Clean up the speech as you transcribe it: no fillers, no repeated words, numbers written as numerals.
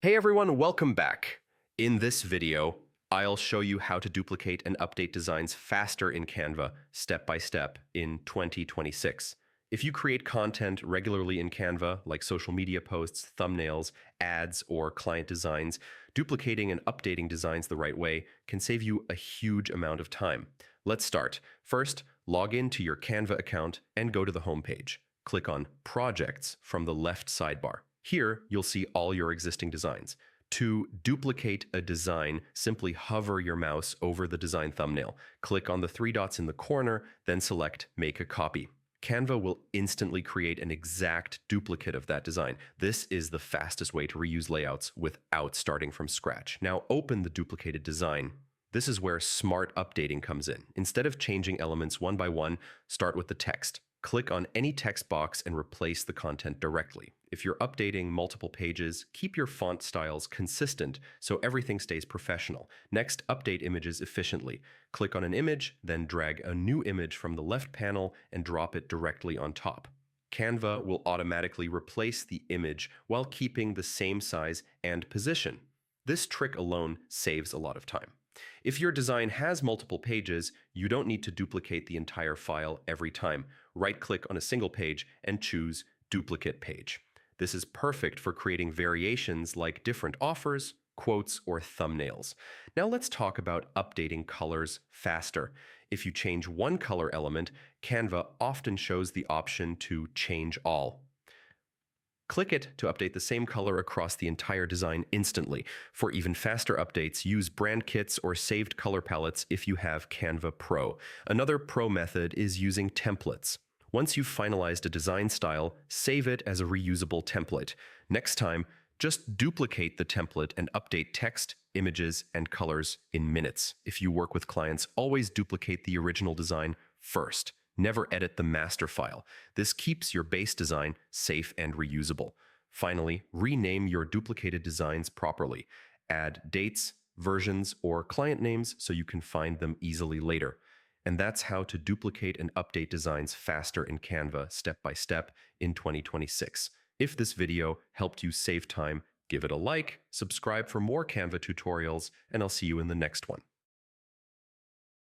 Hey everyone, welcome back. In this video, I'll show you how to duplicate and update designs faster in Canva, step by step, in 2026. If you create content regularly in Canva, like social media posts, thumbnails, ads, or client designs, duplicating and updating designs the right way can save you a huge amount of time. Let's start. First, log in to your Canva account and go to the homepage. Click on Projects from the left sidebar. Here, you'll see all your existing designs. To duplicate a design, simply hover your mouse over the design thumbnail. Click on the three dots in the corner, then select Make a Copy. Canva will instantly create an exact duplicate of that design. This is the fastest way to reuse layouts without starting from scratch. Now open the duplicated design. This is where smart updating comes in. Instead of changing elements one by one, start with the text. Click on any text box and replace the content directly. If you're updating multiple pages, keep your font styles consistent so everything stays professional. Next, update images efficiently. Click on an image, then drag a new image from the left panel and drop it directly on top. Canva will automatically replace the image while keeping the same size and position. This trick alone saves a lot of time. If your design has multiple pages, you don't need to duplicate the entire file every time. Right-click on a single page and choose Duplicate Page. This is perfect for creating variations like different offers, quotes, or thumbnails. Now let's talk about updating colors faster. If you change one color element, Canva often shows the option to change all. Click it to update the same color across the entire design instantly. For even faster updates, use brand kits or saved color palettes if you have Canva Pro. Another pro method is using templates. Once you've finalized a design style, save it as a reusable template. Next time, just duplicate the template and update text, images, and colors in minutes. If you work with clients, always duplicate the original design first. Never edit the master file. This keeps your base design safe and reusable. Finally, rename your duplicated designs properly. Add dates, versions, or client names so you can find them easily later. And that's how to duplicate and update designs faster in Canva step by step in 2026. If this video helped you save time, give it a like, subscribe for more Canva tutorials, and I'll see you in the next one.